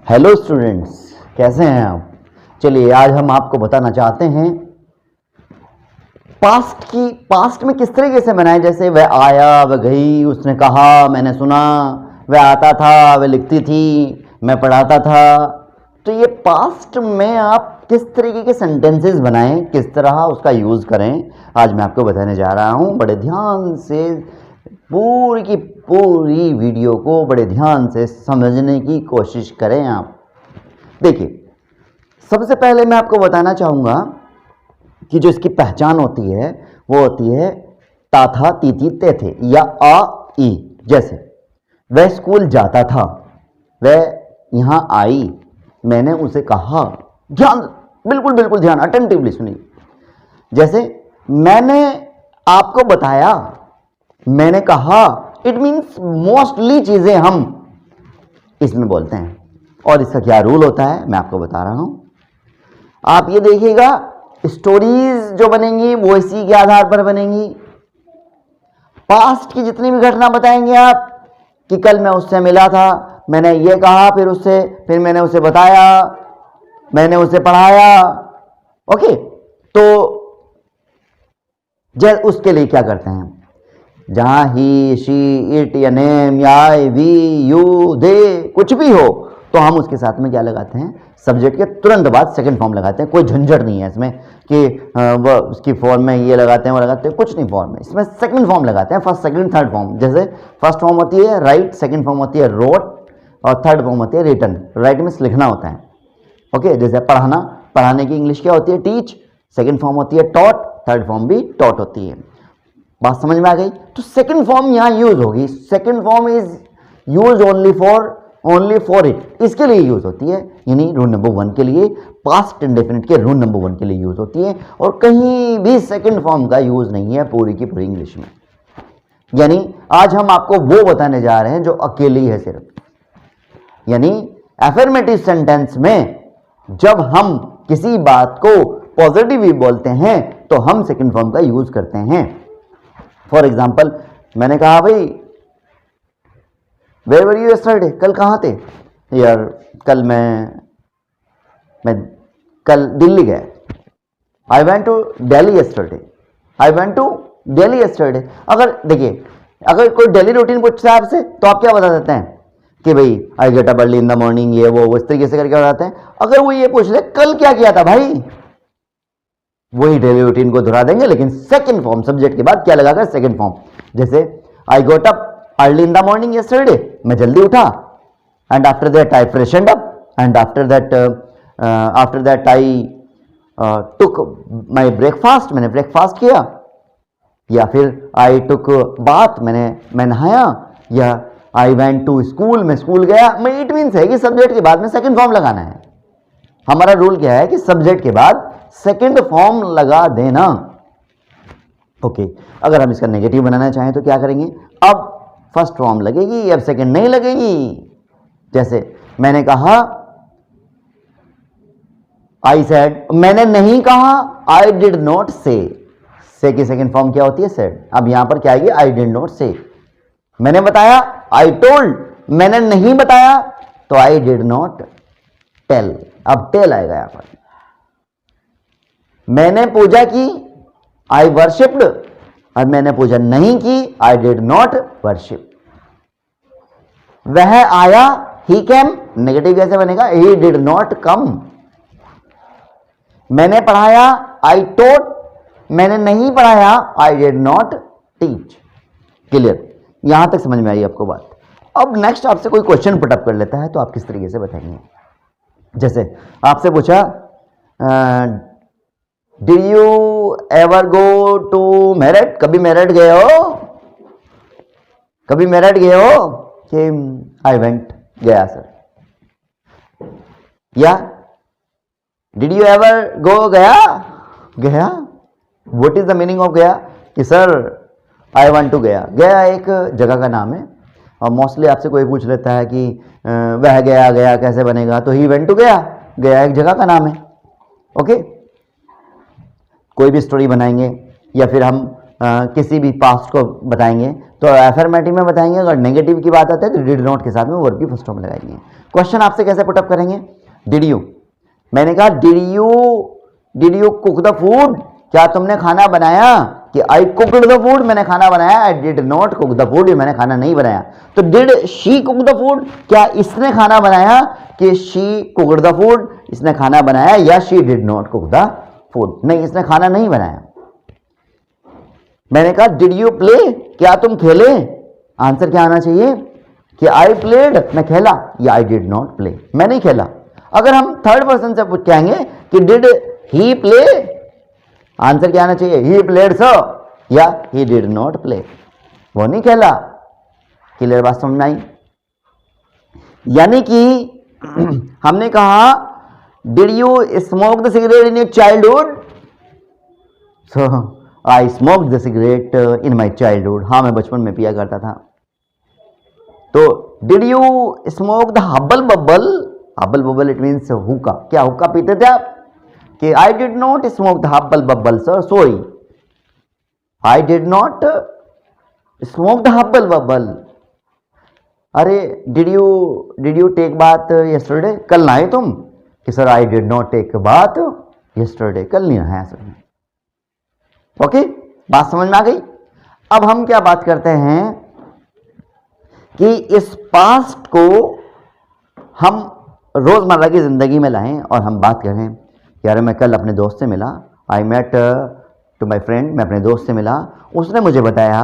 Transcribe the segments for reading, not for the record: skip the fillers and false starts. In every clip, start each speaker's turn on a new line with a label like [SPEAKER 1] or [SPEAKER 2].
[SPEAKER 1] Hello students, कैसे हैं आप। चलिए आज हम आपको बताना चाहते हैं पास्ट में किस तरीके से बनाएं। जैसे वह आया, वह गई, उसने कहा, मैंने सुना, वह आता था, वह लिखती थी, मैं पढ़ाता था। तो ये पास्ट में आप किस तरीके के सेंटेंसेस बनाएं, किस तरह उसका यूज़ करें, आज मैं आपको बताने जा रहा हूँ। बड़े ध्यान से पूरी की पूरी वीडियो को बड़े ध्यान से समझने की कोशिश करें आप। देखिए, सबसे पहले मैं आपको बताना चाहूँगा कि जो इसकी पहचान होती है वो होती है ता था ती थी ते थे या आ ई। जैसे वह स्कूल जाता था, वह यहाँ आई, मैंने उसे कहा। ध्यान, बिल्कुल बिल्कुल ध्यान, अटेंटिवली सुनिए। जैसे मैंने आपको बताया, मैंने कहा, इट मीन्स मोस्टली चीजें हम इसमें बोलते हैं। और इसका क्या रूल होता है मैं आपको बता रहा हूं। आप ये देखिएगा, स्टोरीज जो बनेंगी वो इसी के आधार पर बनेंगी। पास्ट की जितनी भी घटना बताएंगे आप कि कल मैं उससे मिला था, मैंने ये कहा, फिर मैंने उसे बताया, मैंने उसे पढ़ाया। ओके, तो जब उसके लिए क्या करते हैं, जहां ही, शी, इट या नेम या आई, वी, यू, दे कुछ भी हो तो हम उसके साथ में क्या लगाते हैं, सब्जेक्ट के तुरंत बाद सेकंड फॉर्म लगाते हैं। कोई झंझट नहीं है इसमें कि वो उसकी फॉर्म में ये लगाते हैं वो लगाते हैं, कुछ नहीं। फॉर्म में इसमें सेकंड फॉर्म लगाते हैं, फर्स्ट सेकंड थर्ड फॉर्म। जैसे फर्स्ट फॉर्म होती है राइट, सेकंड फॉर्म होती है रोट और थर्ड फॉर्म होती है रिटन। राइट मीन्स लिखना होता है। ओके, जैसे पढ़ाना, पढ़ाने की इंग्लिश क्या होती है, टीच। सेकेंड फॉर्म होती है टॉट, थर्ड फॉर्म भी टॉट होती है। बात समझ में आ गई। तो सेकंड फॉर्म यहां यूज होगी। Second form is use only for it, इसके लिए यूज होती है, यानी रूल नंबर 1 के लिए, पास्ट इंडेफिनिट के रूल नंबर 1 के लिए यूज होती है। और कहीं भी सेकंड फॉर्म का यूज नहीं है पूरी की पूरी इंग्लिश में। यानी आज हम आपको वो बताने जा रहे हैं जो अकेली है सिर्फ, यानी एफर्मेटिव सेंटेंस में जब हम किसी बात को पॉजिटिव भी बोलते हैं तो हम सेकंड फॉर्म का यूज करते हैं। फॉर एग्जाम्पल, मैंने कहा भाई वेयर वर यू यस्टरडे, कल कहाँ थे यार, कल मैं कल दिल्ली गया। I went to Delhi yesterday, I went to Delhi yesterday. अगर देखिए, अगर कोई डेली रूटीन पूछता है आपसे तो आप क्या बता देते हैं कि भाई I get up early in the morning, ये वो इस तरीके से करके बताते हैं। अगर वो ये पूछ ले कल क्या किया था भाई, वही डेली रूटीन को दोहरा देंगे, लेकिन सेकंड फॉर्म सब्जेक्ट के बाद क्या लगाकर, सेकंड फॉर्म। जैसे I got up early in the morning yesterday, मैं जल्दी उठा, and after that I freshened up, and after that I took my breakfast, मैंने ब्रेकफास्ट किया। या फिर आई टुक बाथ, मैं नहाया। या आई वेंट टू स्कूल, मैं स्कूल गया। मैं इट मीन्स है कि सब्जेक्ट के बाद में सेकंड फॉर्म लगाना है। हमारा रूल क्या है कि सब्जेक्ट के बाद सेकंड फॉर्म लगा देना। ओके, अगर हम इसका नेगेटिव बनाना चाहें तो क्या करेंगे, अब फर्स्ट फॉर्म लगेगी, अब सेकंड नहीं लगेगी। जैसे मैंने कहा, आई सेड, मैंने नहीं कहा, आई डिड नॉट से की सेकंड फॉर्म क्या होती है, सेड। अब यहां पर क्या आएगी, आई डिड नॉट से। मैंने बताया, आई टोल्ड, मैंने नहीं बताया तो आई डिड नॉट टेल। अब टेल आएगा यहां पर। मैंने पूजा की, आई वर्शिप्ड, और मैंने पूजा नहीं की, आई डिड नॉट वर्शिप। वह आया, ही केम, नेगेटिव कैसे बनेगा, ही डिड नॉट कम। मैंने पढ़ाया, आई टोट, मैंने नहीं पढ़ाया, आई डिड नॉट टीच। क्लियर, यहां तक समझ में आई आपको बात। अब नेक्स्ट आपसे कोई क्वेश्चन पुटअप कर लेता है तो आप किस तरीके से बताएंगे। जैसे आपसे पूछा, did you ever go to Meerut, कभी मेरठ गए हो, कभी मेरठ गए हो, कि आई वेंट, गया सर। या डिड यू एवर गो, गया, गया। What is the meaning of गया, कि सर आई वांट टू गया। गया एक जगह का नाम है, और मोस्टली आपसे कोई पूछ लेता है कि वह गया, गया कैसे बनेगा, तो ही वेंट टू गया, गया एक जगह का नाम है। ओके, कोई भी स्टोरी बनाएंगे या फिर हम किसी भी पास्ट को बताएंगे तो अफर्मेटिव में बताएंगे, अगर नेगेटिव की बात आती है तो डिड नॉट के साथ में वर्ब की फर्स्ट फॉर्म लगाएंगे। क्वेश्चन आपसे कैसे पुटअप करेंगे? डिड यू, मैंने कहा did you cook the food, क्या तुमने खाना बनाया? कि आई कुकड द फूड, मैंने खाना बनाया। आई did not cook the food, मैंने खाना नहीं बनाया। तो did she cook the food, क्या इसने खाना बनाया? कि शी कुकड द फूड, इसने खाना बनाया। या she did not cook the food, नहीं इसने खाना नहीं बनाया। मैंने कहा डिड यू प्ले, क्या तुम खेले? आंसर क्या आना चाहिए? कि आई प्लेड, मैं खेला। या आई डिड नॉट प्ले, मैं नहीं खेला। अगर हम थर्ड पर्सन से कहेंगे कि डिड ही प्ले, आंसर क्या आना चाहिए? ही प्लेड सर, या ही डिड नॉट प्ले, वो नहीं खेला। क्लियर बात समझ में आई? यानी कि हमने कहा did you smoke the cigarette in your childhood, so I smoke the cigarette in my childhood, हाँ मैं बचपन में पिया करता था। तो did you smoke the hubble bubble, hubble bubble it means हुक्का, क्या हुक्का पीते थे आप? कि I did not smoke the hubble bubble sir, sorry I did not smoke the hubble bubble. अरे did you take bath yesterday, कल नहाए तुम? कि sir I did not take bath yesterday, कल नहीं नहाया सर। ओके, बात समझ में आ गई? अब हम क्या बात करते हैं कि इस पास्ट को हम रोजमर्रा की जिंदगी में लाएं और हम बात करें कि यार मैं कल अपने दोस्त से मिला, I met to my friend, मैं अपने दोस्त से मिला, उसने मुझे बताया,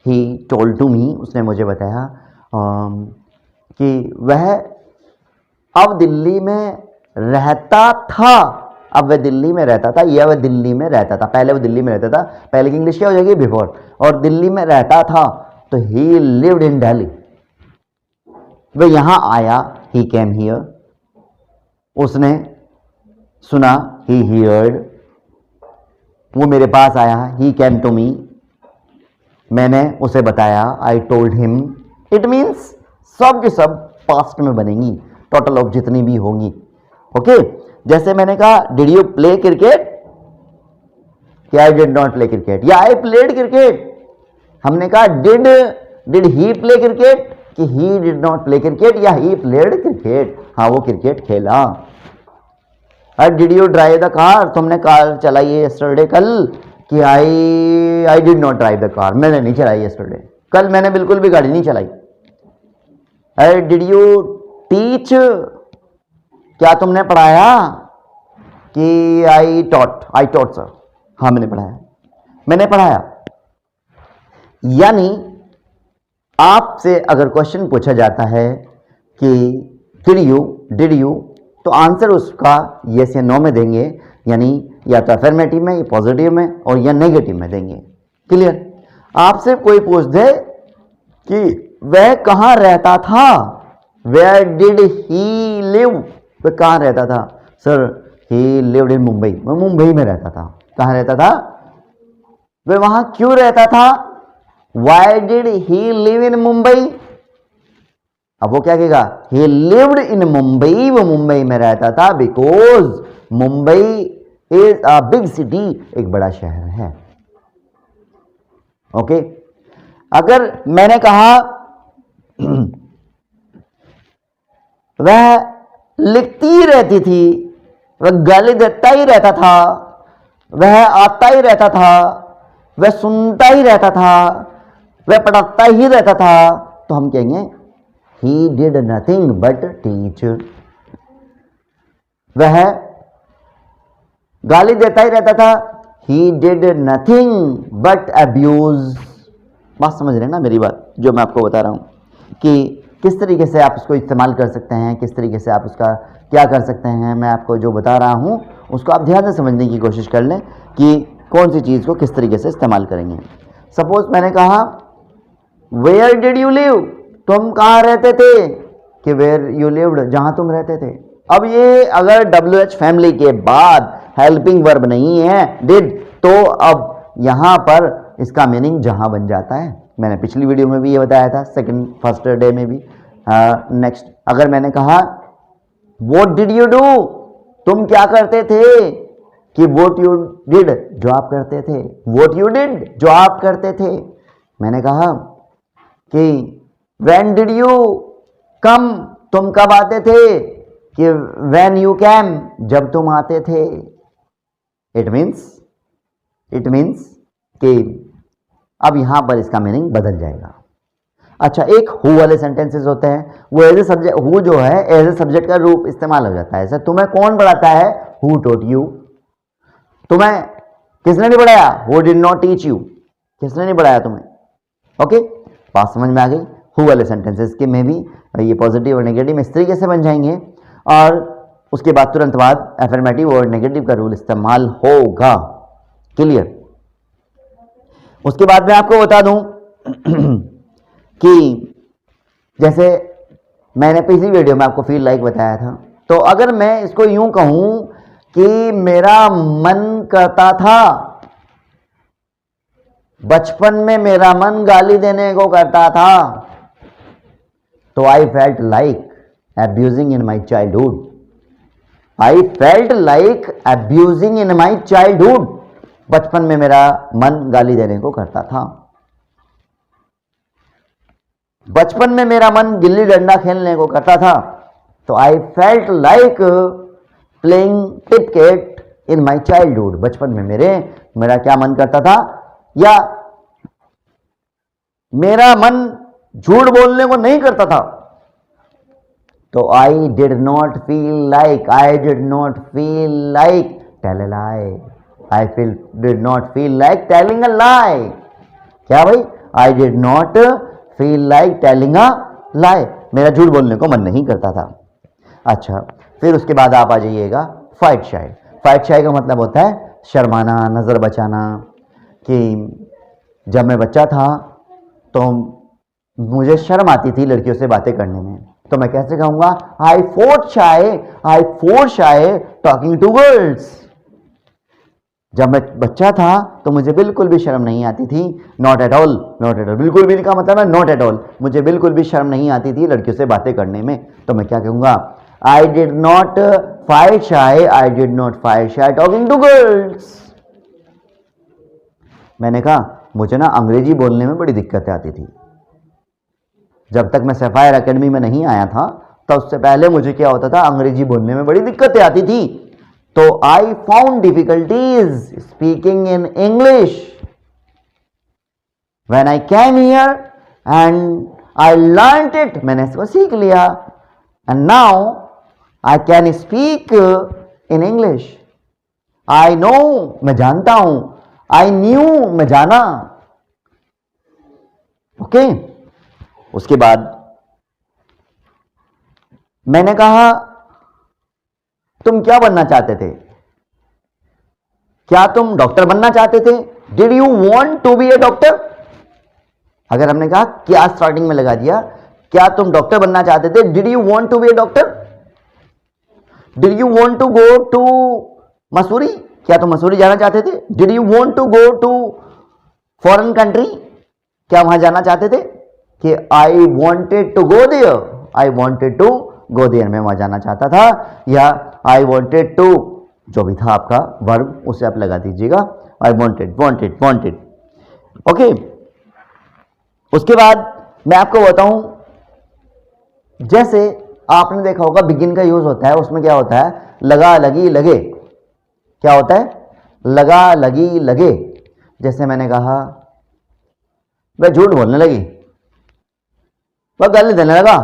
[SPEAKER 1] ही टोल्ड टू मी, उसने मुझे बताया कि वह अब दिल्ली में रहता था, अब वह दिल्ली में रहता था, या वह दिल्ली में रहता था। पहले वो दिल्ली में रहता था, पहले की इंग्लिश क्या हो जाएगी? बिफोर। और दिल्ली में रहता था तो ही लिव्ड इन दिल्ली, वह यहां आया, ही केम हियर, उसने सुना, ही हियर्ड, वो मेरे पास आया, ही केम टू मी, मैंने उसे बताया, I told him. It means सब के सब पास्ट में बनेंगी, टोटल ऑफ जितनी भी होंगी। ओके, जैसे मैंने कहा डिड यू प्ले क्रिकेट, क्या आई डिड नॉट प्ले क्रिकेट, या आई प्लेड क्रिकेट। हमने कहा डिड ही प्ले क्रिकेट, कि he did not play cricket, या ही प्लेड क्रिकेट, हाँ वो क्रिकेट खेला। और did you drive the car, तुमने कार चलाई है यस्टरडे, कल? कि I did not drive the car, मैंने नहीं चलाई यस्टरडे, कल मैंने बिल्कुल भी गाड़ी नहीं चलाई। अरे डिड यू टीच, क्या तुमने पढ़ाया? कि आई टॉट सर, हाँ मैंने पढ़ाया। यानी आपसे अगर क्वेश्चन पूछा जाता है कि डिड यू, तो आंसर उसका यस या नो में देंगे, यानी या तो अफर्मेटिव में, या पॉजिटिव में, और या नेगेटिव में देंगे। क्लियर? आपसे कोई पूछ दे कि वह कहाँ रहता था, वेयर डिड ही लिव, वह कहाँ रहता था? Sir he lived in Mumbai, वह मुंबई में रहता था। कहाँ रहता था? वह वहां क्यों रहता था? Why did he live in Mumbai? अब वो क्या कहेगा? ही लिव्ड इन मुंबई, वो मुंबई में रहता था because Mumbai is a big city, एक बड़ा शहर है। ओके, अगर मैंने कहा वह लिखती ही रहती थी, वह गाली देता ही रहता था, वह आता ही रहता था, वह सुनता ही रहता था, वह पढ़ाता ही रहता था, तो हम कहेंगे he did nothing but teach. वह गाली देता ही रहता था, he did nothing but abuse. बात समझ रहे हैं ना मेरी बात, जो मैं आपको बता रहा हूं कि किस तरीके से आप उसको इस्तेमाल कर सकते हैं, किस तरीके से आप उसका क्या कर सकते हैं। मैं आपको जो बता रहा हूं उसको आप ध्यान से समझने की कोशिश कर लें कि कौन सी चीज़ को किस तरीके से इस्तेमाल करेंगे। सपोज मैंने कहा वेयर डिड यू लिव, तुम कहाँ रहते थे? कि वेयर यू लिव्ड, जहां तुम रहते थे। अब ये अगर WH फैमिली के बाद हेल्पिंग वर्ब नहीं है डिड, तो अब यहां पर इसका मीनिंग जहां बन जाता है। मैंने पिछली वीडियो में भी ये बताया था, फर्स्ट डे में भी। नेक्स्ट, अगर मैंने कहा व्हाट डिड यू डू, तुम क्या करते थे? कि वोट यू डिड, जो आप करते थे, वोट यू डिड, जो आप करते थे। मैंने कहा कि व्हेन डिड यू कम, तुम कब आते थे, कि व्हेन यू कैम, जब तुम आते थे। इट मीन्स कि अब यहां पर इसका मीनिंग बदल जाएगा। अच्छा, एक हु वाले सेंटेंसेस होते हैं, वो एज ए सब्जेक्ट, हु जो है एज ए सब्जेक्ट का रूप इस्तेमाल हो जाता है। जैसे तुम्हें कौन पढ़ाता है, हु टॉट यू। तुम्हें किसने नहीं पढ़ाया, who did not teach you, किसने नहीं पढ़ाया तुम्हें। ओके, बात समझ में आ गई। हु वाले सेंटेंसेस के में भी ये पॉजिटिव और नेगेटिव इस तरीके से बन जाएंगे, और उसके बाद तुरंत बाद एफर्मेटिव और नेगेटिव का रूल इस्तेमाल होगा। क्लियर। उसके बाद मैं आपको बता दूं कि जैसे मैंने पिछली वीडियो में आपको फील लाइक बताया था, तो अगर मैं इसको यूं कहूं कि मेरा मन करता था, बचपन में मेरा मन गाली देने को करता था, तो I felt like abusing in my childhood. I felt like abusing in my childhood. बचपन में मेरा मन गाली देने को करता था, बचपन में मेरा मन गिल्ली डंडा खेलने को करता था, तो I felt like playing tip cat in my childhood. बचपन में मेरा क्या मन करता था, या मेरा मन झूठ बोलने को नहीं करता था, तो I did not feel like tell a lie, did not feel like telling a lie. क्या भाई, I did not feel like telling a lie, मेरा झूठ बोलने को मन नहीं करता था। अच्छा, फिर उसके बाद आप आ जाइएगा फाइट शाई। फाइट शाई का मतलब होता है शर्माना, नजर बचाना। कि जब मैं बच्चा था तो मुझे शर्म आती थी लड़कियों से बातें करने में, तो मैं कैसे कहूंगा, आई फोर्ट शाई टॉकिंग टू गर्ल्स। जब मैं बच्चा था तो मुझे बिल्कुल भी शर्म नहीं आती थी, नॉट एट ऑल, बिल्कुल भी का मतलब है नॉट एट ऑल, मुझे बिल्कुल भी शर्म नहीं आती थी लड़कियों से बातें करने में। तो मैं क्या कहूंगा, आई डिड नॉट फाइट शाई टॉकिंग टू गर्ल्स। मैंने कहा मुझे ना अंग्रेजी बोलने में बड़ी दिक्कतें आती थी। जब तक मैं सफायर एकेडमी में नहीं आया था, तो उससे पहले मुझे क्या होता था, अंग्रेजी बोलने में बड़ी दिक्कतें आती थी। तो I found difficulties speaking in English when I came here and I learned it, मैंने इसको सीख लिया, and now I can speak in English. I know, मैं जानता हूं, आई न्यू, मैं जाना। ओके, उसके बाद मैंने कहा तुम क्या बनना चाहते थे, क्या तुम डॉक्टर बनना चाहते थे, did you want to be a doctor. अगर हमने कहा क्या स्टार्टिंग में लगा दिया, क्या तुम डॉक्टर बनना चाहते थे, did you want to be a doctor, did you want to go to Mussoorie, क्या तुम मसूरी जाना चाहते थे, did you want to go to foreign country, क्या वहां जाना चाहते थे, कि I wanted to go there, मैं वहां जाना चाहता था, या आई वॉन्टेड टू, जो भी था आपका वर्ब उसे आप लगा दीजिएगा, आई वॉन्टेड। ओके, उसके बाद मैं आपको बताऊं, जैसे आपने देखा होगा बिगिन का यूज होता है, उसमें क्या होता है, लगा लगी लगे। क्या होता है, लगा लगी लगे। जैसे मैंने कहा वह झूठ बोलने लगी, वह गाली देने लगा,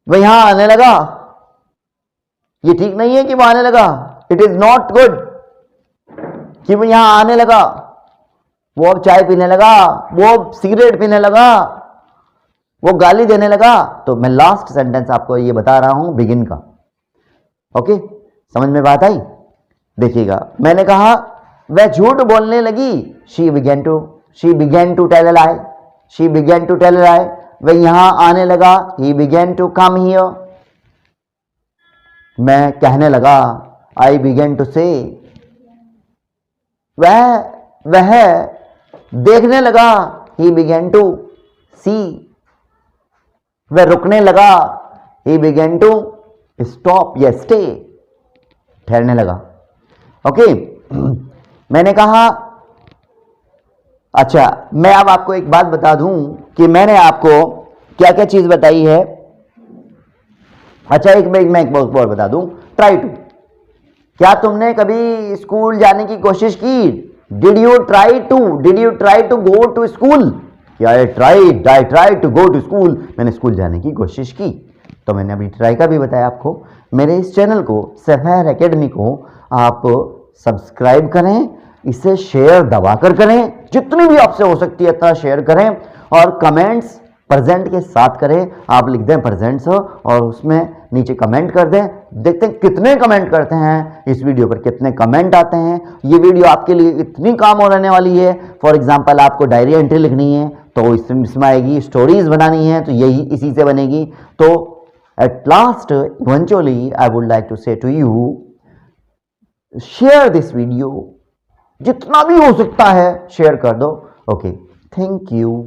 [SPEAKER 1] वह यहां आने लगा, ये ठीक नहीं है कि वह आने लगा, इट इज नॉट गुड कि वह यहां आने लगा, वो अब चाय पीने लगा, वो अब सिगरेट पीने लगा, वो गाली देने लगा। तो मैं लास्ट सेंटेंस आपको ये बता रहा हूं बिगिन का। ओके, समझ में बात आई। देखिएगा, मैंने कहा वह झूठ बोलने लगी, she began to tell a lie, वह यहां आने लगा, he began to come here. मैं कहने लगा, आई बिगेन टू से। वह देखने लगा, ही बिगेन टू सी। वह रुकने लगा, ही बिगेन टू स्टॉप या स्टे, ठहरने लगा। ओके, मैंने कहा अच्छा, मैं अब आपको एक बात बता दूं कि मैंने आपको क्या क्या चीज बताई है। अच्छा, मैं एक बात और बता दूं, ट्राई टू। क्या तुमने कभी स्कूल जाने की कोशिश की? Did you try to go to school? क्या I try to go to school, मैंने स्कूल जाने की कोशिश की। तो मैंने अभी ट्राई का भी बताया आपको। मेरे इस चैनल को, सफेयर एकेडमी को आप सब्सक्राइब करें, इसे शेयर दबाकर करें, जितनी भी आपसे हो सकती है इतना शेयर करें, और कमेंट्स प्रेजेंट के साथ करें। आप लिख दें प्रेजेंट्स और उसमें नीचे कमेंट कर दें, देखते हैं कितने कमेंट करते हैं, इस वीडियो पर कितने कमेंट आते हैं। ये वीडियो आपके लिए इतनी काम हो रहने वाली है। फॉर एग्जांपल आपको डायरी एंट्री लिखनी है तो इसमें आएगी, स्टोरीज बनानी है तो यही इसी से बनेगी। तो at last eventually I would like to say to you, share this video, जितना भी हो सकता है शेयर कर दो। Okay, thank you.